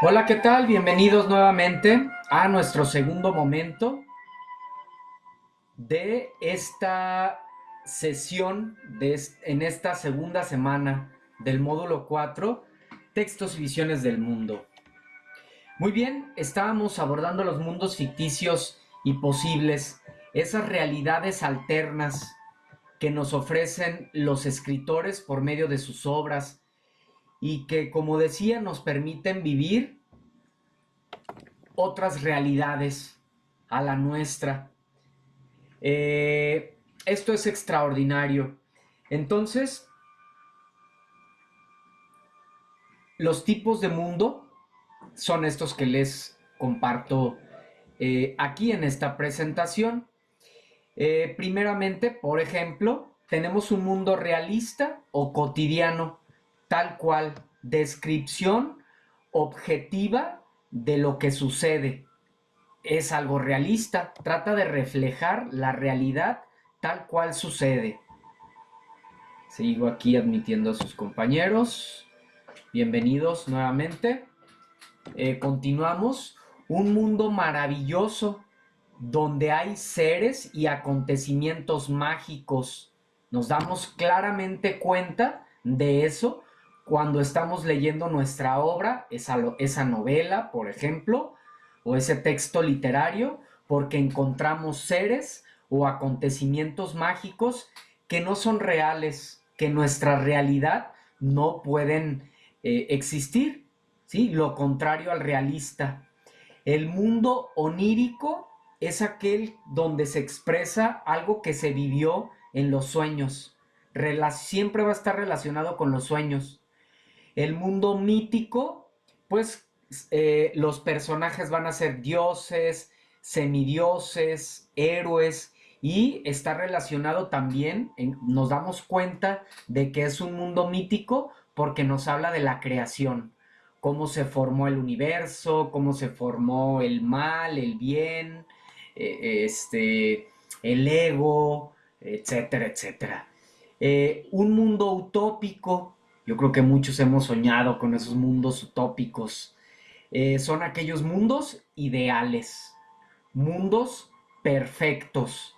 Hola, ¿qué tal? Bienvenidos nuevamente a nuestro segundo momento de esta sesión en esta segunda semana del módulo 4, Textos y Visiones del Mundo. Muy bien, estábamos abordando los mundos ficticios y posibles, esas realidades alternas que nos ofrecen los escritores por medio de sus obras y que, como decía, nos permiten vivir otras realidades a la nuestra. Esto es extraordinario. Entonces, los tipos de mundo son estos que les comparto aquí en esta presentación. Primeramente, por ejemplo, tenemos un mundo realista o cotidiano, tal cual, descripción objetiva de lo que sucede. Es algo realista, trata de reflejar la realidad tal cual sucede. Sigo aquí admitiendo a sus compañeros. Bienvenidos nuevamente. Continuamos. Un mundo maravilloso donde hay seres y acontecimientos mágicos. Nos damos claramente cuenta de eso cuando estamos leyendo nuestra obra, esa novela, por ejemplo, o ese texto literario, porque encontramos seres o acontecimientos mágicos que no son reales, que nuestra realidad no pueden existir, ¿sí? Lo contrario al realista. El mundo onírico es aquel donde se expresa algo que se vivió en los sueños. Siempre va a estar relacionado con los sueños. El mundo mítico, pues los personajes van a ser dioses, semidioses, héroes, y está relacionado también, nos damos cuenta de que es un mundo mítico porque nos habla de la creación, cómo se formó el universo, cómo se formó el mal, el bien, el ego, etcétera, etcétera. Un mundo utópico, yo creo que muchos hemos soñado con esos mundos utópicos. Son aquellos mundos ideales, mundos perfectos,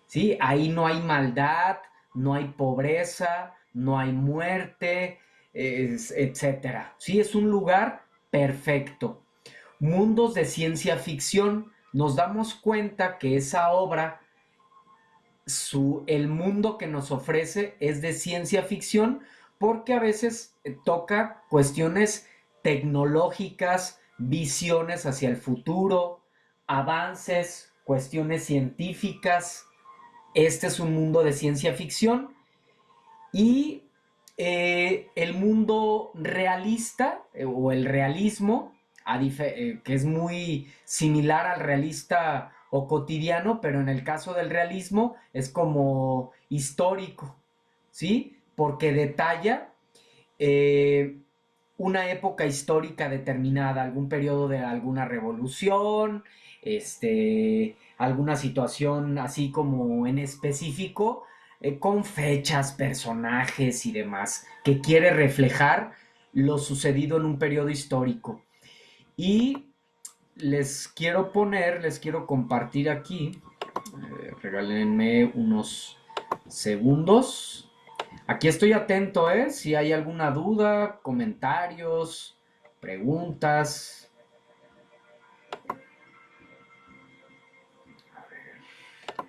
¿sí? Ahí no hay maldad, no hay pobreza, no hay muerte, etcétera. Sí, es un lugar perfecto. Mundos de ciencia ficción, nos damos cuenta que esa obra, el mundo que nos ofrece es de ciencia ficción porque a veces toca cuestiones tecnológicas, visiones hacia el futuro, avances, cuestiones científicas. Este es un mundo de ciencia ficción. Y el mundo realista o el realismo, que es muy similar al realista o cotidiano, pero en el caso del realismo es como histórico, ¿sí? Porque detalla eh, una época histórica determinada, algún periodo de alguna revolución, alguna situación así como en específico, con fechas, personajes y demás, que quiere reflejar lo sucedido en un periodo histórico. Y les quiero compartir aquí, regálenme unos segundos. Aquí estoy atento, ¿eh? Si hay alguna duda, comentarios, preguntas. A ver,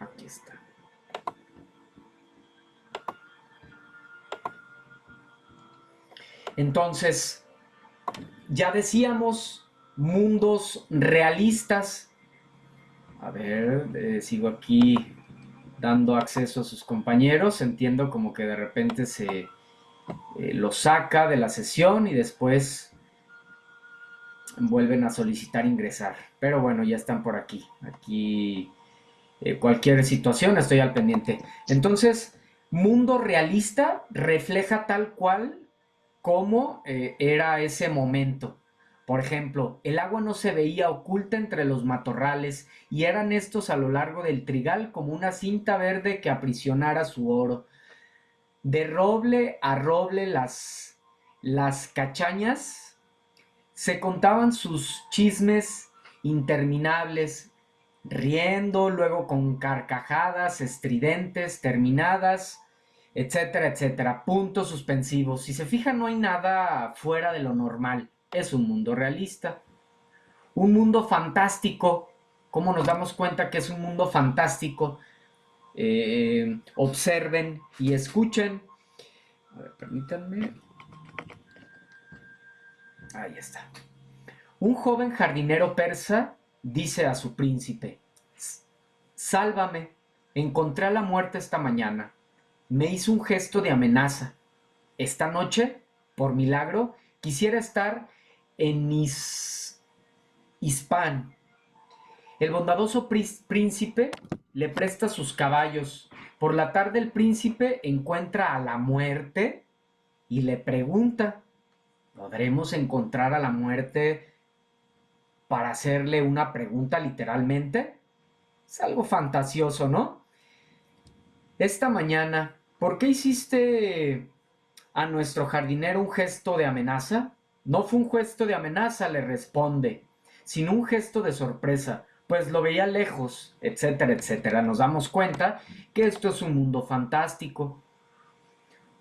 aquí está. Entonces, ya decíamos, mundos realistas. A ver, sigo aquí dando acceso a sus compañeros. Entiendo como que de repente se lo saca de la sesión y después vuelven a solicitar ingresar. Pero bueno, ya están por aquí. Aquí cualquier situación estoy al pendiente. Entonces, mundo realista refleja tal cual como era ese momento. Por ejemplo, el agua no se veía oculta entre los matorrales y eran estos a lo largo del trigal como una cinta verde que aprisionara su oro. De roble a roble las cachañas Se contaban sus chismes interminables, riendo, luego con carcajadas estridentes, terminadas, etcétera, etcétera, puntos suspensivos. Si se fijan, no hay nada fuera de lo normal. Es un mundo realista, un mundo fantástico. ¿Cómo nos damos cuenta que es un mundo fantástico? Observen y escuchen. A ver, permítanme. Ahí está. Un joven jardinero persa dice a su príncipe: Sálvame, encontré a la muerte esta mañana. Me hizo un gesto de amenaza. Esta noche, por milagro, quisiera estar en Ispan. El bondadoso príncipe le presta sus caballos. Por la tarde el príncipe encuentra a la muerte y le pregunta: ¿podremos encontrar a la muerte para hacerle una pregunta literalmente? Es algo fantasioso, ¿no? Esta mañana, ¿por qué hiciste a nuestro jardinero un gesto de amenaza? No fue un gesto de amenaza, le responde, sino un gesto de sorpresa, pues lo veía lejos, etcétera, etcétera. Nos damos cuenta que esto es un mundo fantástico,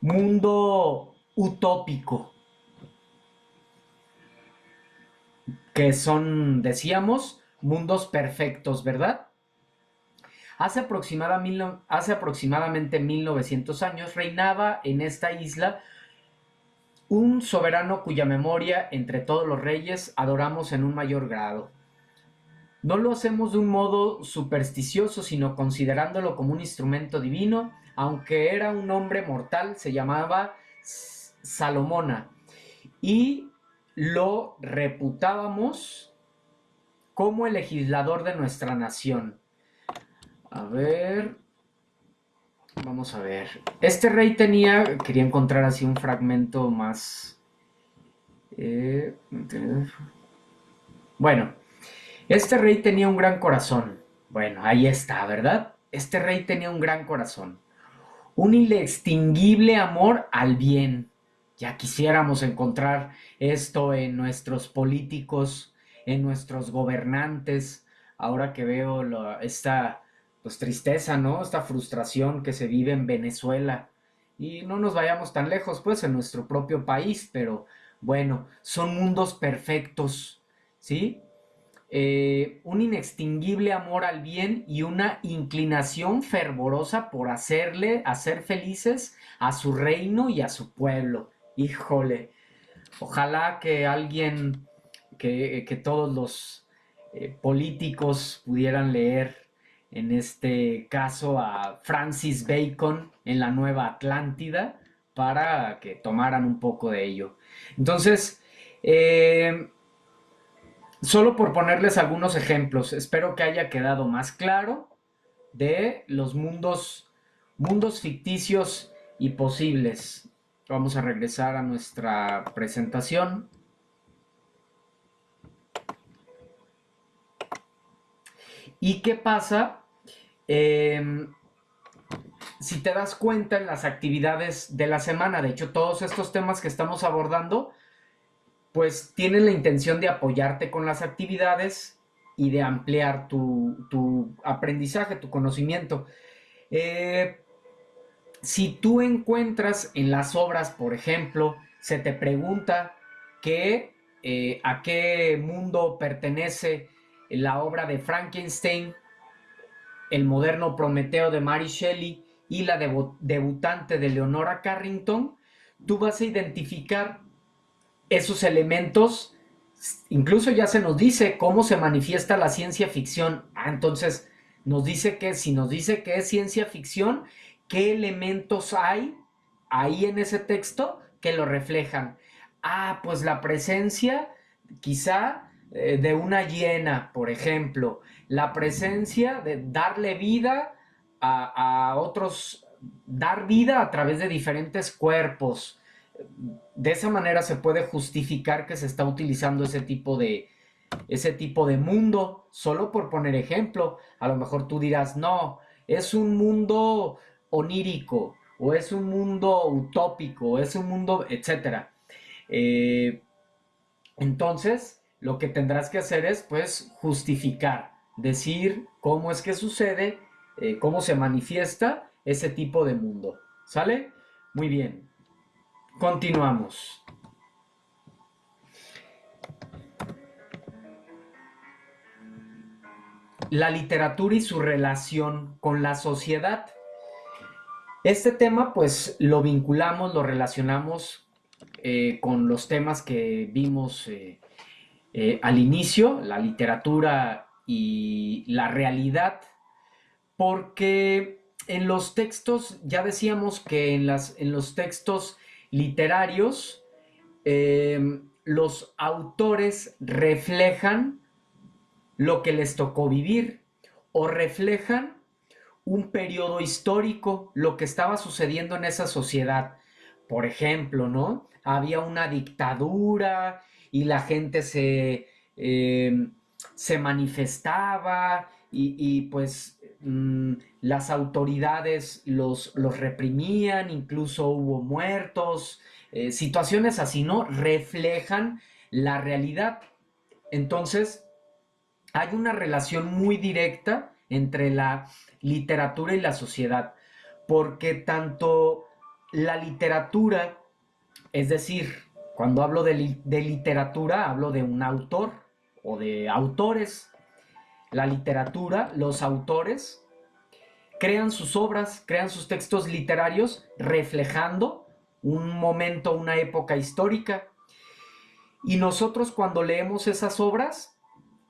mundo utópico, que son, decíamos, mundos perfectos, ¿verdad? Hace aproximadamente 1900 años reinaba en esta isla un soberano cuya memoria entre todos los reyes adoramos en un mayor grado. No lo hacemos de un modo supersticioso, sino considerándolo como un instrumento divino, aunque era un hombre mortal, se llamaba Salomona, y lo reputábamos como el legislador de nuestra nación. A ver, vamos a ver. Este rey quería encontrar así un fragmento más. Bueno, este rey tenía un gran corazón. Bueno, ahí está, ¿verdad? Este rey tenía un gran corazón. Un inextinguible amor al bien. Ya quisiéramos encontrar esto en nuestros políticos, en nuestros gobernantes. Ahora que veo esta pues, tristeza, ¿no? Esta frustración que se vive en Venezuela. Y no nos vayamos tan lejos, pues, en nuestro propio país, pero bueno, son mundos perfectos, ¿sí? Un inextinguible amor al bien y una inclinación fervorosa por hacer felices a su reino y a su pueblo. Híjole, ojalá que alguien, que todos los políticos pudieran leer en este caso a Francis Bacon en la Nueva Atlántida para que tomaran un poco de ello. Entonces, solo por ponerles algunos ejemplos, espero que haya quedado más claro de los mundos ficticios y posibles. Vamos a regresar a nuestra presentación. ¿Y qué pasa? Si te das cuenta en las actividades de la semana, de hecho todos estos temas que estamos abordando, pues tienen la intención de apoyarte con las actividades y de ampliar tu aprendizaje, tu conocimiento. Si tú encuentras en las obras, por ejemplo, se te pregunta a qué mundo pertenece la obra de Frankenstein, el moderno Prometeo de Mary Shelley y la debutante de Leonora Carrington, tú vas a identificar esos elementos. Incluso ya se nos dice cómo se manifiesta la ciencia ficción. Entonces si nos dice que es ciencia ficción, ¿qué elementos hay ahí en ese texto que lo reflejan? Pues la presencia quizá de una hiena, por ejemplo, la presencia de darle vida a otros, dar vida a través de diferentes cuerpos. De esa manera se puede justificar que se está utilizando ese tipo de mundo, solo por poner ejemplo. A lo mejor tú dirás, no, es un mundo onírico, o es un mundo utópico, o es un mundo, etcétera. Entonces, lo que tendrás que hacer es, pues, justificar, decir cómo es que sucede, cómo se manifiesta ese tipo de mundo. ¿Sale? Muy bien. Continuamos. La literatura y su relación con la sociedad. Este tema, pues, lo vinculamos, lo relacionamos con los temas que vimos al inicio, la literatura y la realidad, porque en los textos, ya decíamos que en los textos literarios, los autores reflejan lo que les tocó vivir o reflejan un periodo histórico, lo que estaba sucediendo en esa sociedad. Por ejemplo, ¿no? Había una dictadura y la gente se manifestaba pues las autoridades los reprimían, incluso hubo muertos, situaciones así, ¿no? Reflejan la realidad. Entonces, hay una relación muy directa entre la literatura y la sociedad, porque tanto la literatura, es decir, cuando hablo de literatura, hablo de un autor o de autores. La literatura, los autores, crean sus obras, crean sus textos literarios reflejando un momento, una época histórica. Y nosotros cuando leemos esas obras,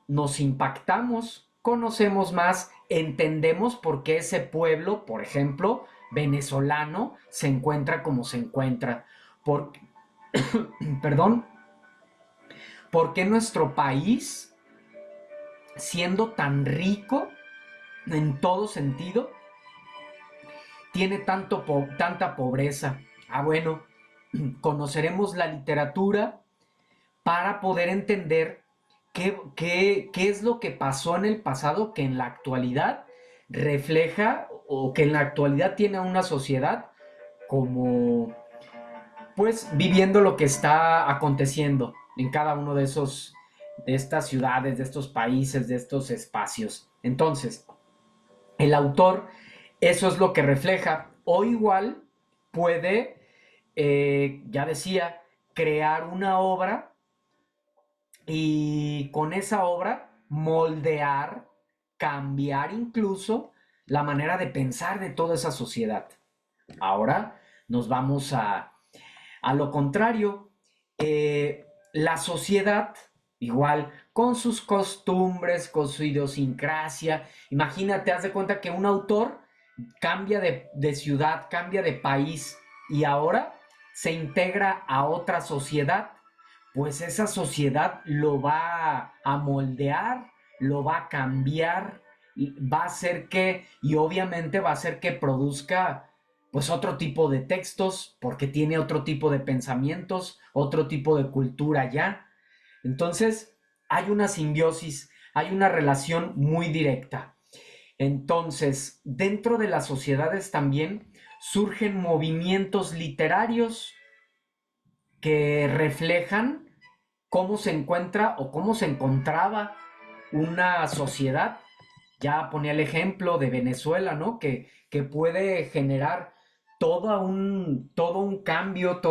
nos impactamos, conocemos más, entendemos por qué ese pueblo, por ejemplo, venezolano, se encuentra como se encuentra. Por, perdón, ¿por qué nuestro país, siendo tan rico en todo sentido, tiene tanta pobreza? Ah, bueno, conoceremos la literatura para poder entender qué es lo que pasó en el pasado que en la actualidad refleja o que en la actualidad tiene a una sociedad como pues viviendo lo que está aconteciendo en cada uno de estas ciudades, de estos países, de estos espacios. Entonces, el autor eso es lo que refleja, o igual puede, ya decía, crear una obra y con esa obra moldear, cambiar incluso la manera de pensar de toda esa sociedad. Ahora nos vamos a lo contrario. La sociedad, igual, con sus costumbres, con su idiosincrasia. Imagínate, haz de cuenta que un autor cambia de ciudad, cambia de país y ahora se integra a otra sociedad, pues esa sociedad lo va a moldear, lo va a cambiar, va a hacer y obviamente va a hacer que produzca pues otro tipo de textos, porque tiene otro tipo de pensamientos, otro tipo de cultura ya. Entonces, hay una simbiosis, hay una relación muy directa. Entonces, dentro de las sociedades también surgen movimientos literarios que reflejan cómo se encuentra o cómo se encontraba una sociedad. Ya ponía el ejemplo de Venezuela, ¿no? Que puede generar todo un cambio,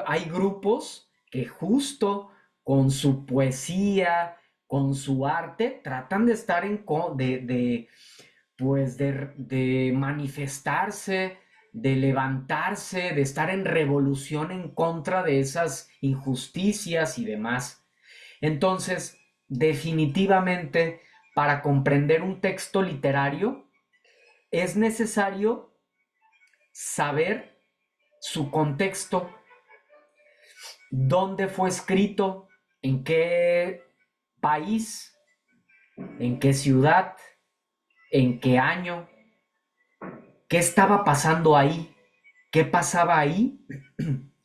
hay grupos que justo con su poesía, con su arte, tratan de estar de manifestarse, de levantarse, de estar en revolución en contra de esas injusticias y demás. Entonces, definitivamente, para comprender un texto literario, es necesario saber su contexto, dónde fue escrito, en qué país, en qué ciudad, en qué año, qué estaba pasando ahí, qué pasaba ahí,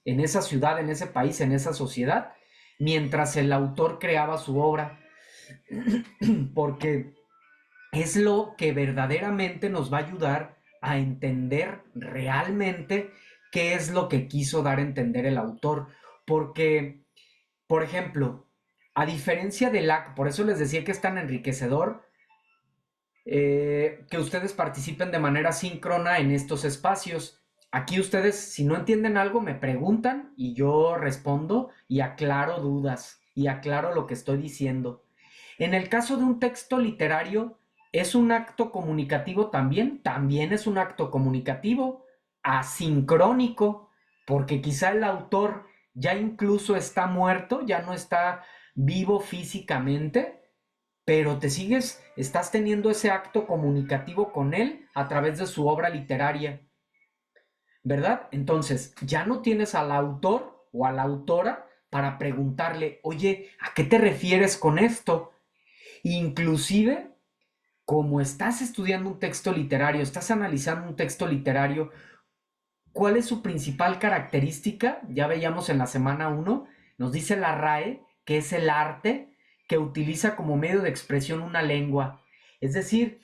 en esa ciudad, en ese país, en esa sociedad, mientras el autor creaba su obra, porque es lo que verdaderamente nos va a ayudar a entender realmente qué es lo que quiso dar a entender el autor, porque Por ejemplo, a diferencia del acto, por eso les decía que es tan enriquecedor que ustedes participen de manera síncrona en estos espacios. Aquí ustedes, si no entienden algo, me preguntan y yo respondo y aclaro dudas y aclaro lo que estoy diciendo. En el caso de un texto literario, ¿es un acto comunicativo también? También es un acto comunicativo, asincrónico, porque quizá el autor ya incluso está muerto, ya no está vivo físicamente, pero estás teniendo ese acto comunicativo con él a través de su obra literaria, ¿verdad? Entonces, ya no tienes al autor o a la autora para preguntarle, oye, ¿a qué te refieres con esto? Inclusive, como estás estudiando un texto literario, estás analizando un texto literario, ¿cuál es su principal característica? Ya veíamos en la semana uno, nos dice la RAE que es el arte que utiliza como medio de expresión una lengua. Es decir,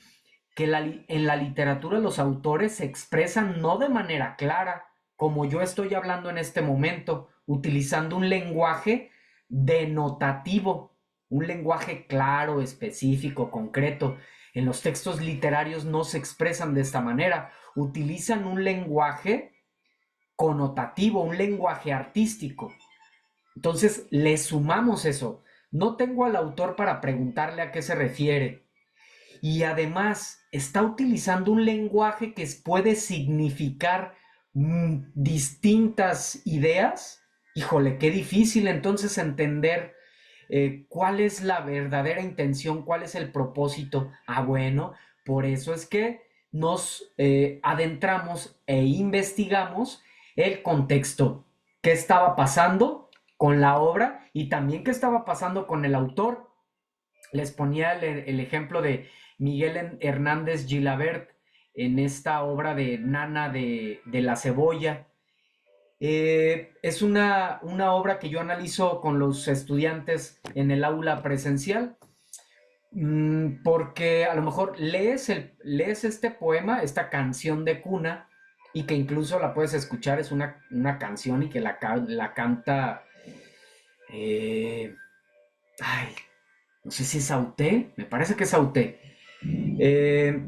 que en la literatura los autores se expresan no de manera clara, como yo estoy hablando en este momento, utilizando un lenguaje denotativo, un lenguaje claro, específico, concreto. En los textos literarios no se expresan de esta manera, utilizan un lenguaje connotativo, un lenguaje artístico. Entonces le sumamos eso. No tengo al autor para preguntarle a qué se refiere. Y además está utilizando un lenguaje que puede significar distintas ideas. Híjole, qué difícil entonces entender cuál es la verdadera intención, cuál es el propósito. Ah, bueno, por eso es que nos adentramos e investigamos el contexto, qué estaba pasando con la obra y también qué estaba pasando con el autor. Les ponía el ejemplo de Miguel Hernández Gilabert en esta obra de Nana de la Cebolla. Es una obra que yo analizo con los estudiantes en el aula presencial, porque a lo mejor lees este poema, esta canción de cuna, y que incluso la puedes escuchar, es una canción y que la canta, eh, ay, no sé si es Auté, me parece que es Auté. Eh,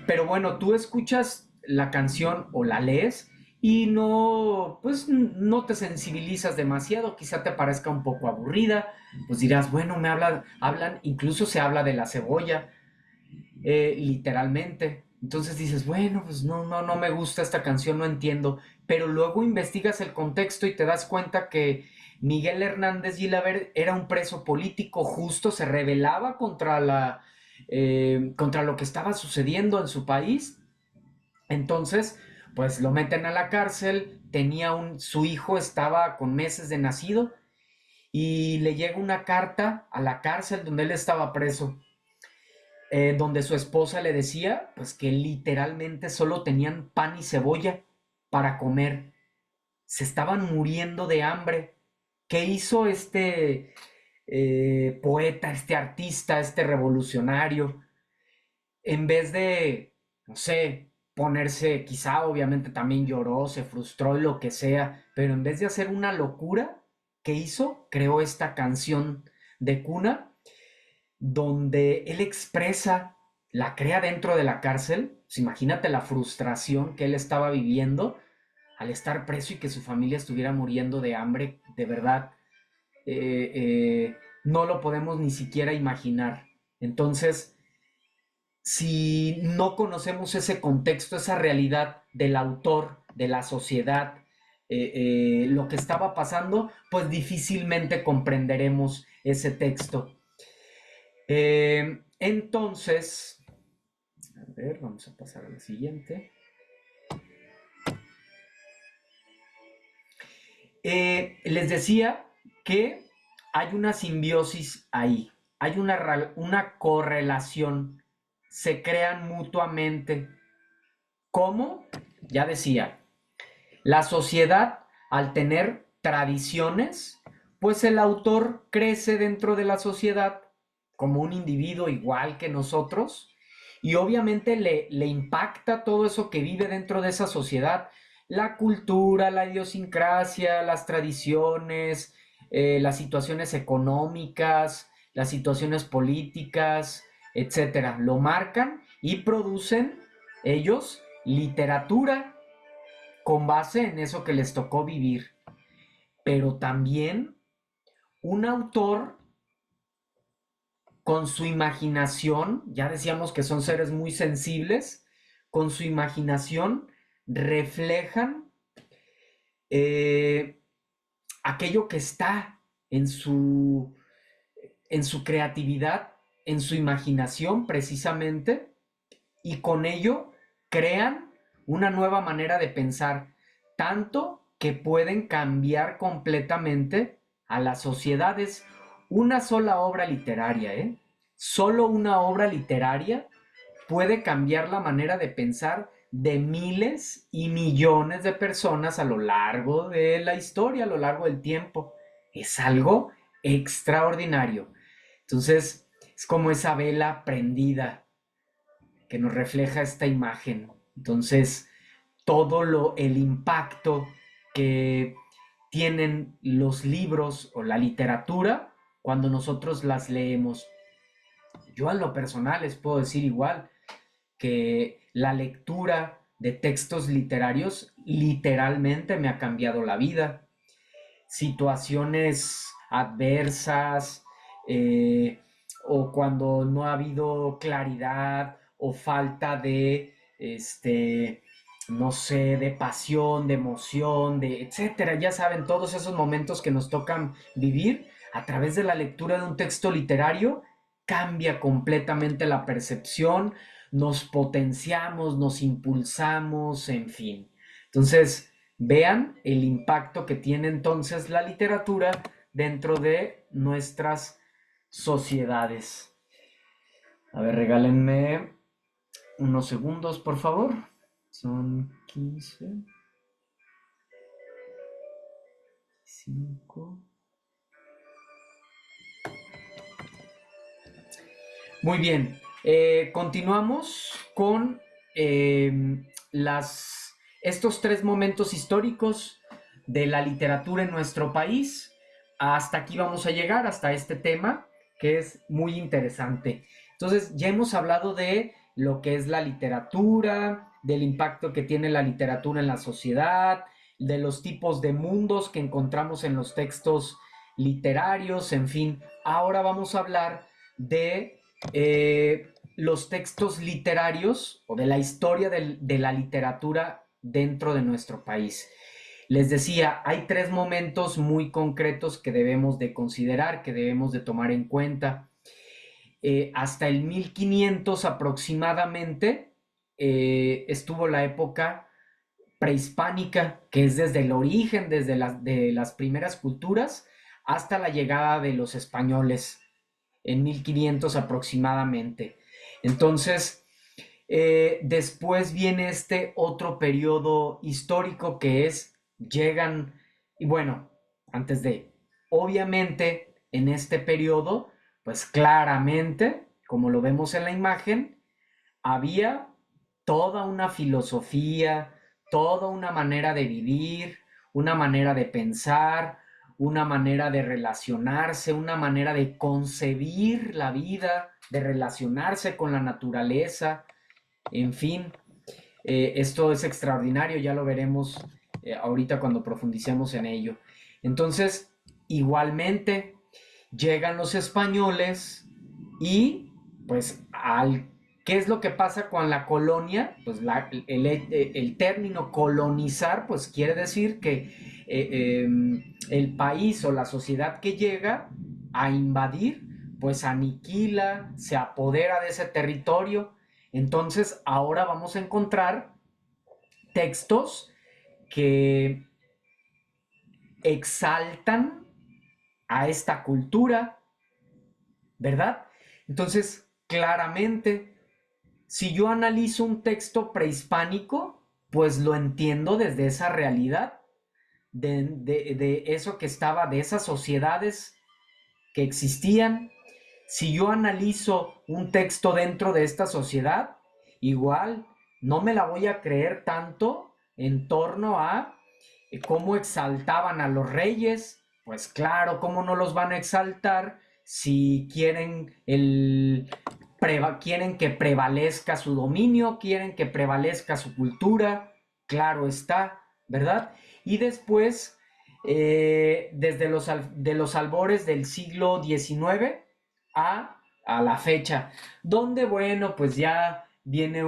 pero bueno, tú escuchas la canción o la lees y no, pues no te sensibilizas demasiado, quizá te parezca un poco aburrida, pues dirás, bueno, hablan, incluso se habla de la cebolla, literalmente. Entonces dices, bueno, pues no me gusta esta canción, no entiendo. Pero luego investigas el contexto y te das cuenta que Miguel Hernández Gilabert era un preso político justo, se rebelaba contra lo que estaba sucediendo en su país. Entonces, pues lo meten a la cárcel, su hijo estaba con meses de nacido y le llega una carta a la cárcel donde él estaba preso, donde su esposa le decía, pues que literalmente solo tenían pan y cebolla para comer, se estaban muriendo de hambre. ¿Qué hizo este poeta, este artista, este revolucionario? En vez de, no sé, ponerse, quizá obviamente también lloró, se frustró y lo que sea, pero en vez de hacer una locura, ¿qué hizo? Creó esta canción de cuna donde él la crea dentro de la cárcel. Pues imagínate la frustración que él estaba viviendo al estar preso y que su familia estuviera muriendo de hambre, de verdad, no lo podemos ni siquiera imaginar. Entonces, si no conocemos ese contexto, esa realidad del autor, de la sociedad, lo que estaba pasando, pues difícilmente comprenderemos ese texto. Entonces, a ver, vamos a pasar a la siguiente. Les decía que hay una simbiosis ahí, hay una correlación, se crean mutuamente. ¿Cómo? Ya decía, la sociedad, al tener tradiciones, pues el autor crece dentro de la sociedad como un individuo igual que nosotros y obviamente le impacta todo eso que vive dentro de esa sociedad, la cultura, la idiosincrasia, las tradiciones, las situaciones económicas, las situaciones políticas, etcétera. Lo marcan y producen ellos literatura con base en eso que les tocó vivir. Pero también un autor con su imaginación, ya decíamos que son seres muy sensibles, con su imaginación reflejan eh, aquello que está en su creatividad, en su imaginación precisamente, y con ello crean una nueva manera de pensar, tanto que pueden cambiar completamente a las sociedades. Una sola obra literaria, ¿eh? Solo una obra literaria puede cambiar la manera de pensar de miles y millones de personas a lo largo de la historia, a lo largo del tiempo. Es algo extraordinario. Entonces, es como esa vela prendida que nos refleja esta imagen. Entonces, el impacto que tienen los libros o la literatura cuando nosotros las leemos. Yo en lo personal les puedo decir igual que la lectura de textos literarios literalmente me ha cambiado la vida. Situaciones adversas, eh, o cuando no ha habido claridad o falta de, no sé, de pasión, de emoción, de etcétera. Ya saben, todos esos momentos que nos tocan vivir a través de la lectura de un texto literario cambia completamente la percepción, nos potenciamos, nos impulsamos, en fin. Entonces, vean el impacto que tiene entonces la literatura dentro de nuestras sociedades. A ver, regálenme unos segundos, por favor. Son 15, 5. Muy bien. Continuamos con estos tres momentos históricos de la literatura en nuestro país. Hasta aquí vamos a llegar, hasta este tema, que es muy interesante. Entonces, ya hemos hablado de lo que es la literatura, del impacto que tiene la literatura en la sociedad, de los tipos de mundos que encontramos en los textos literarios, en fin. Ahora vamos a hablar de los textos literarios o de la historia de la literatura dentro de nuestro país. Les decía, hay tres momentos muy concretos que debemos de considerar, que debemos de tomar en cuenta. Hasta el 1500 aproximadamente estuvo la época prehispánica, que es desde el origen, desde de las primeras culturas, hasta la llegada de los españoles en 1500 aproximadamente. Entonces, después viene este otro periodo histórico que es, llegan, y bueno, antes de, obviamente, en este periodo, pues claramente, como lo vemos en la imagen, había toda una filosofía, toda una manera de vivir, una manera de pensar, una manera de relacionarse, una manera de concebir la vida, de relacionarse con la naturaleza, en fin, esto es extraordinario, ya lo veremos ahorita cuando profundicemos en ello. Entonces, igualmente, llegan los españoles y pues ¿qué es lo que pasa con la colonia? Pues el término colonizar pues quiere decir que el país o la sociedad que llega a invadir pues aniquila, se apodera de ese territorio. Entonces ahora vamos a encontrar textos que exaltan a esta cultura, ¿verdad? Entonces, claramente, si yo analizo un texto prehispánico, pues lo entiendo desde esa realidad, de eso que estaba, de esas sociedades que existían. Si yo analizo un texto dentro de esta sociedad, igual no me la voy a creer tanto en torno a cómo exaltaban a los reyes, Pues claro, ¿cómo no los van a exaltar si quieren que prevalezca su dominio, quieren que prevalezca su cultura? Claro está, ¿verdad? Y después, desde de los albores del siglo XIX a la fecha, donde, bueno, pues ya viene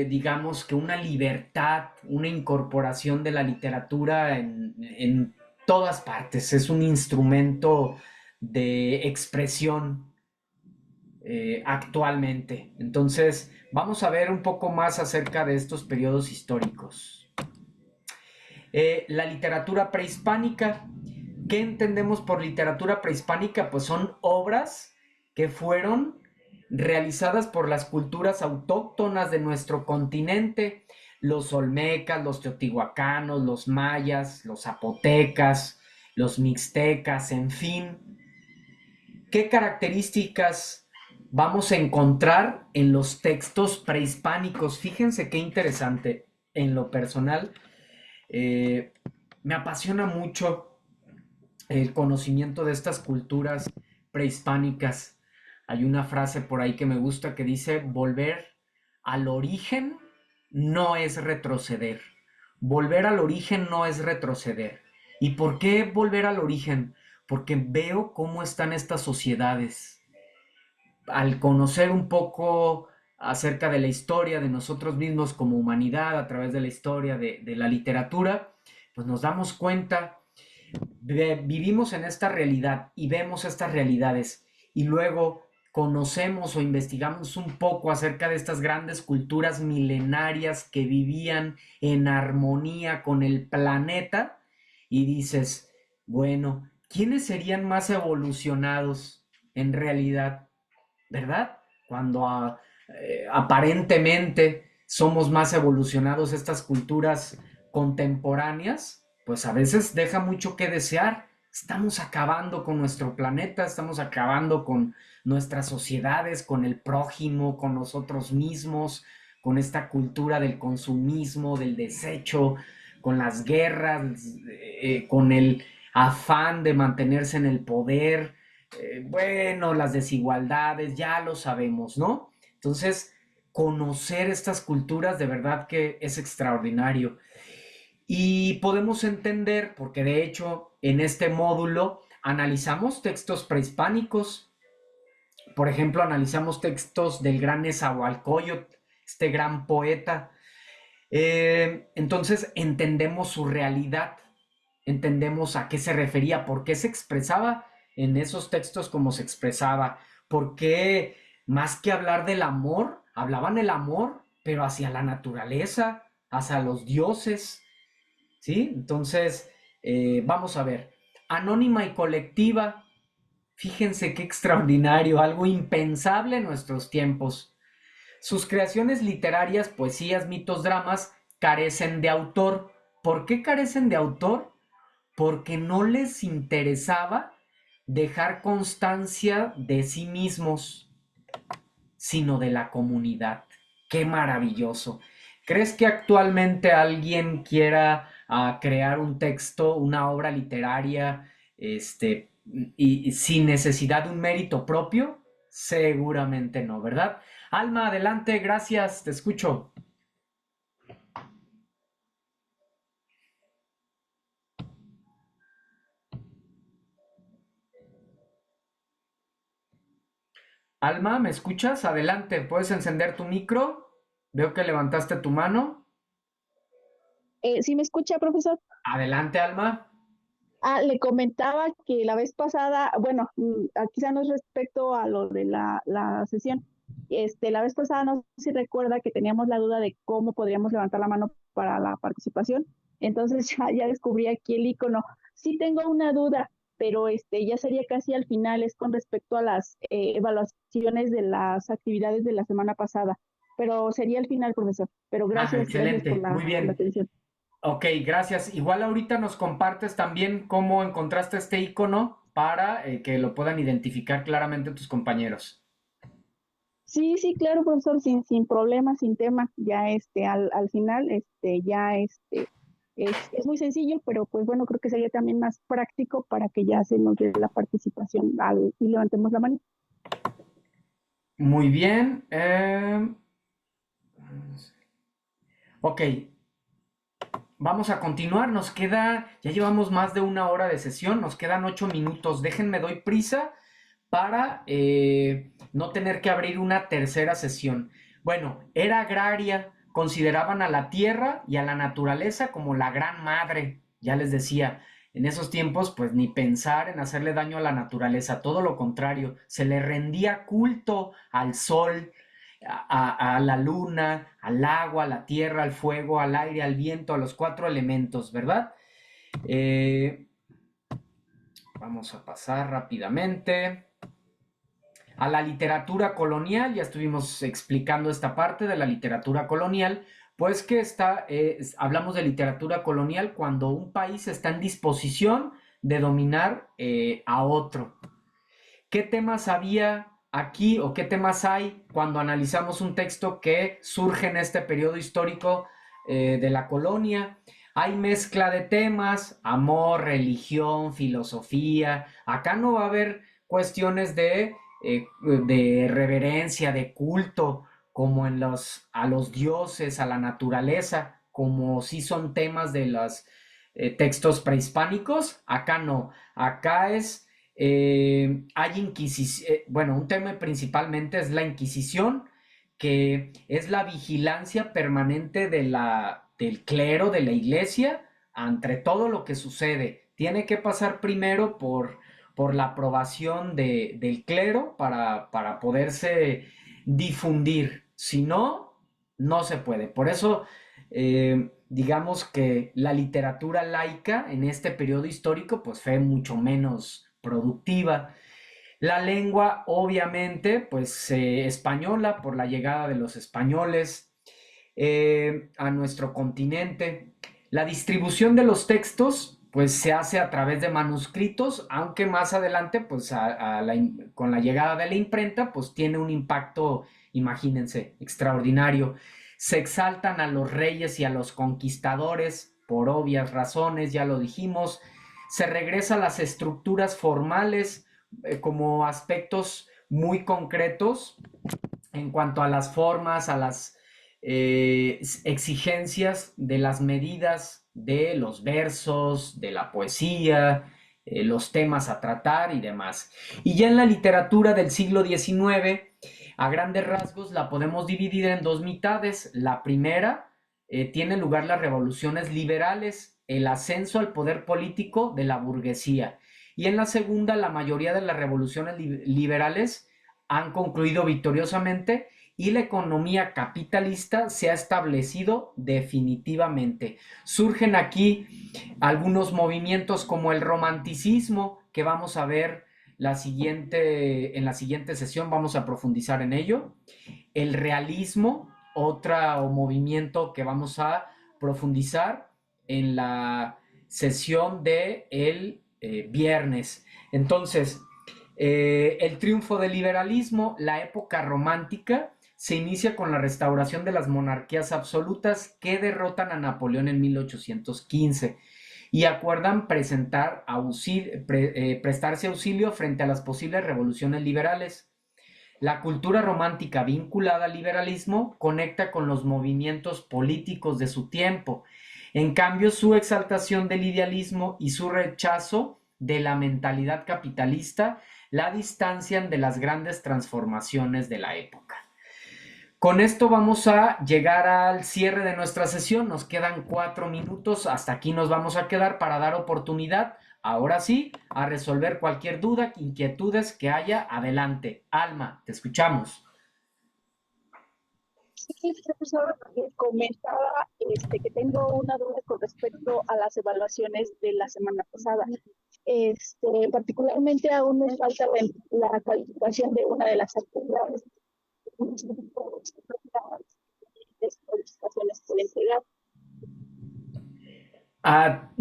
digamos que una libertad, una incorporación de la literatura en todas partes. Es un instrumento de expresión actualmente. Entonces, vamos a ver un poco más acerca de estos periodos históricos. La literatura prehispánica. ¿Qué entendemos por literatura prehispánica? Pues son obras que fueron realizadas por las culturas autóctonas de nuestro continente, los olmecas, los teotihuacanos, los mayas, los zapotecas, los mixtecas, en fin. ¿Qué características vamos a encontrar en los textos prehispánicos? Fíjense qué interesante. En lo personal, eh, me apasiona mucho el conocimiento de estas culturas prehispánicas. Hay una frase por ahí que me gusta que dice, volver al origen no es retroceder. Volver al origen no es retroceder. ¿Y por qué volver al origen? Porque veo cómo están estas sociedades. Al conocer un poco acerca de la historia de nosotros mismos como humanidad a través de la historia de la literatura, pues nos damos cuenta vivimos en esta realidad y vemos estas realidades y luego conocemos o investigamos un poco acerca de estas grandes culturas milenarias que vivían en armonía con el planeta y dices, bueno, ¿quiénes serían más evolucionados en realidad? ¿Verdad? Cuando aparentemente somos más evolucionados estas culturas contemporáneas, pues a veces deja mucho que desear. Estamos acabando con nuestro planeta, estamos acabando con nuestras sociedades, con el prójimo, con nosotros mismos, con esta cultura del consumismo, del desecho, con las guerras, con el afán de mantenerse en el poder, bueno, las desigualdades, ya lo sabemos, ¿no? Entonces, conocer estas culturas de verdad que es extraordinario. Y podemos entender, porque de hecho en este módulo analizamos textos prehispánicos, por ejemplo, analizamos textos del gran Nezahualcóyotl, este gran poeta. Entonces entendemos su realidad, entendemos a qué se refería, por qué se expresaba en esos textos como se expresaba, por qué más que hablar del amor, hablaban el amor, pero hacia la naturaleza, hacia los dioses, ¿sí? Entonces, vamos a ver, anónima y colectiva, fíjense qué extraordinario, algo impensable en nuestros tiempos. Sus creaciones literarias, poesías, mitos, dramas, carecen de autor. ¿Por qué carecen de autor? Porque no les interesaba dejar constancia de sí mismos, sino de la comunidad. ¡Qué maravilloso! ¿Crees que actualmente alguien quiera crear un texto, una obra literaria, y sin necesidad de un mérito propio? Seguramente no, ¿verdad? Alma, adelante, gracias, te escucho. Alma, ¿me escuchas? Adelante, ¿puedes encender tu micro? Veo que levantaste tu mano. ¿Sí me escucha, profesor? Adelante, Alma. Le comentaba que la vez pasada, bueno, quizá no es respecto a lo de la sesión. La vez pasada no sé si recuerda que teníamos la duda de cómo podríamos levantar la mano para la participación. Entonces ya descubrí aquí el icono. Sí tengo una duda, pero ya sería casi al final, es con respecto a las evaluaciones de las actividades de la semana pasada. Pero sería al final, profesor. Pero Ah, gracias por excelente, muy la bien. atención. Ok, gracias. Igual ahorita nos compartes también cómo encontraste este icono para que lo puedan identificar claramente tus compañeros. Sí, sí, claro, profesor, sin problema, sin tema. Ya al final, ya Es muy sencillo, pero pues bueno, creo que sería también más práctico para que ya se nos dé la participación y levantemos la mano. Muy bien. Ok, vamos a continuar. Ya llevamos más de 1 hora de sesión, nos quedan 8 minutos. Déjenme, doy prisa para no tener que abrir una tercera sesión. Bueno, era agraria, consideraban a la tierra y a la naturaleza como la gran madre. Ya les decía, en esos tiempos, pues ni pensar en hacerle daño a la naturaleza, todo lo contrario, se le rendía culto al sol, a la luna, al agua, a la tierra, al fuego, al aire, al viento, a los 4 elementos, ¿verdad? Eh, Vamos a pasar rápidamente a la literatura colonial. Ya estuvimos explicando esta parte de la literatura colonial, pues que hablamos de literatura colonial cuando un país está en disposición de dominar a otro. ¿Qué temas había aquí o qué temas hay cuando analizamos un texto que surge en este periodo histórico de la colonia? Hay mezcla de temas, amor, religión, filosofía. Acá no va a haber cuestiones de reverencia, de culto, como a los dioses, a la naturaleza, como si son temas de los textos prehispánicos. Acá no. Acá hay Inquisición. Bueno, un tema principalmente es la Inquisición, que es la vigilancia permanente del clero, de la iglesia, ante todo lo que sucede. Tiene que pasar primero por la aprobación del clero para poderse difundir. Si no, no se puede. Por eso, digamos que la literatura laica en este periodo histórico pues fue mucho menos productiva. La lengua, obviamente, pues española por la llegada de los españoles a nuestro continente. La distribución de los textos pues se hace a través de manuscritos, aunque más adelante pues con la llegada de la imprenta pues tiene un impacto, imagínense, extraordinario. Se exaltan a los reyes y a los conquistadores por obvias razones, ya lo dijimos. Se regresa a las estructuras formales como aspectos muy concretos en cuanto a las formas, a las exigencias de las medidas de los versos, de la poesía, los temas a tratar y demás. Y ya en la literatura del siglo XIX, a grandes rasgos la podemos dividir en dos mitades. La primera tiene lugar las revoluciones liberales, el ascenso al poder político de la burguesía. Y en la segunda, la mayoría de las revoluciones liberales han concluido victoriosamente y la economía capitalista se ha establecido definitivamente. Surgen aquí algunos movimientos como el romanticismo, que vamos a ver en la siguiente sesión, vamos a profundizar en ello. El realismo, otro movimiento que vamos a profundizar en la sesión de el viernes. Entonces, el triunfo del liberalismo, la época romántica, se inicia con la restauración de las monarquías absolutas que derrotan a Napoleón en 1815 y acuerdan prestarse auxilio frente a las posibles revoluciones liberales. La cultura romántica vinculada al liberalismo conecta con los movimientos políticos de su tiempo. En cambio, su exaltación del idealismo y su rechazo de la mentalidad capitalista la distancian de las grandes transformaciones de la época. Con esto vamos a llegar al cierre de nuestra sesión. Nos quedan 4 minutos. Hasta aquí nos vamos a quedar para dar oportunidad, ahora sí, a resolver cualquier duda, inquietudes que haya. Adelante. Alma, te escuchamos. Sí, profesor, comentaba que tengo una duda con respecto a las evaluaciones de la semana pasada. Particularmente aún me falta la calificación de una de las actividades calificaciones por entregar.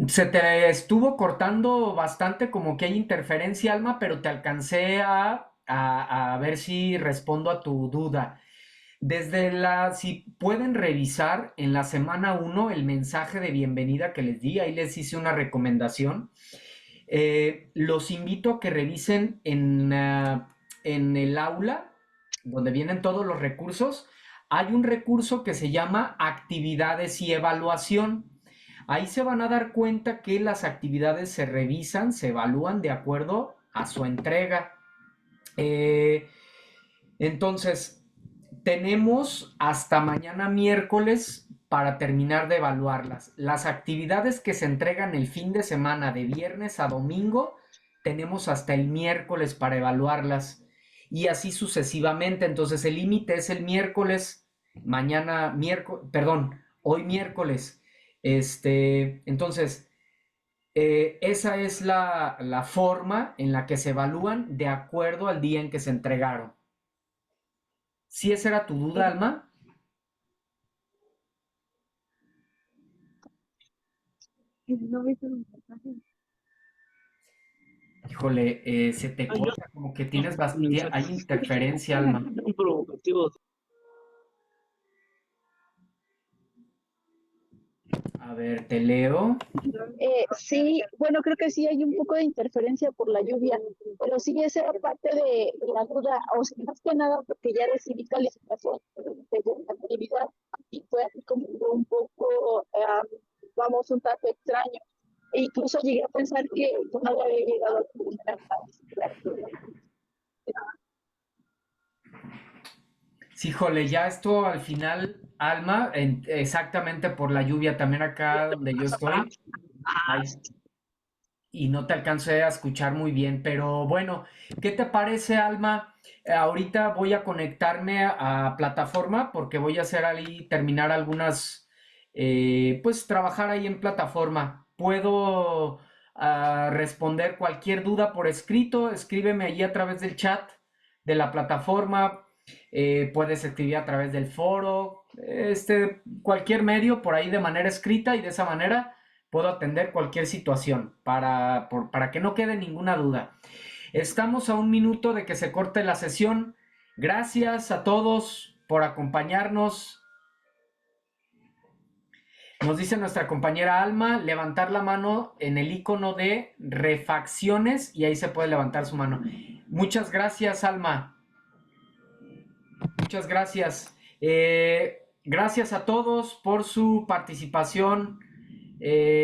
Se te estuvo cortando bastante, como que hay interferencia, Alma, pero te alcancé a ver si respondo a tu duda. Si pueden revisar en la semana 1 el mensaje de bienvenida que les di, ahí les hice una recomendación. Los invito a que revisen en el aula, donde vienen todos los recursos. Hay un recurso que se llama actividades y evaluación. Ahí se van a dar cuenta que las actividades se revisan, se evalúan de acuerdo a su entrega. Entonces, tenemos hasta mañana miércoles para terminar de evaluarlas. Las actividades que se entregan el fin de semana, de viernes a domingo, tenemos hasta el miércoles para evaluarlas y así sucesivamente. Entonces, el límite es el miércoles, hoy miércoles. Entonces, esa es la forma en la que se evalúan de acuerdo al día en que se entregaron. ¿Sí esa era tu duda, Alma? No viste el mensaje. Híjole, se te corta, como que tienes hay interferencia, Alma. A ver, te leo. Sí, bueno, creo que sí hay un poco de interferencia por la lluvia, pero sí esa era parte de la duda, o sea, más que nada porque ya recibí calificación de la actividad y fue así como un poco, vamos, un tanto extraño. E incluso llegué a pensar que no le había llegado a terminar la actividad. Sí, híjole, ya esto al final, Alma, exactamente por la lluvia, también acá donde yo estoy, hay, y no te alcancé a escuchar muy bien, pero bueno, ¿qué te parece, Alma? Ahorita voy a conectarme a plataforma porque voy a hacer ahí, terminar algunas, pues trabajar ahí en plataforma. Puedo responder cualquier duda por escrito, escríbeme allí a través del chat de la plataforma, puedes escribir a través del foro, cualquier medio por ahí de manera escrita y de esa manera puedo atender cualquier situación para que no quede ninguna duda. Estamos a un minuto de que se corte la sesión. Gracias a todos por acompañarnos. Nos dice nuestra compañera Alma, levantar la mano en el icono de refacciones y ahí se puede levantar su mano. Muchas gracias, Alma. Muchas gracias. Gracias a todos por su participación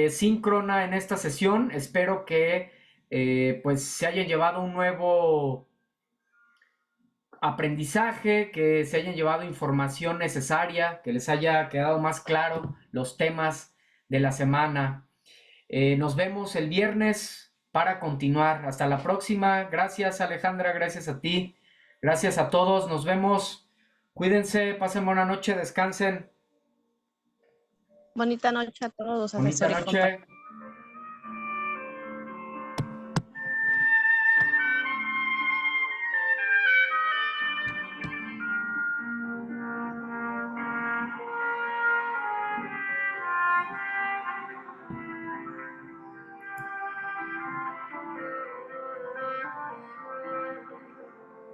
síncrona en esta sesión. Espero que pues se hayan llevado un nuevo aprendizaje, que se hayan llevado información necesaria, que les haya quedado más claro los temas de la semana. Nos vemos el viernes para continuar. Hasta la próxima. Gracias, Alejandra. Gracias a ti. Gracias a todos. Nos vemos. Cuídense. Pasen buena noche. Descansen. Bonita noche a todos. Bonita noche.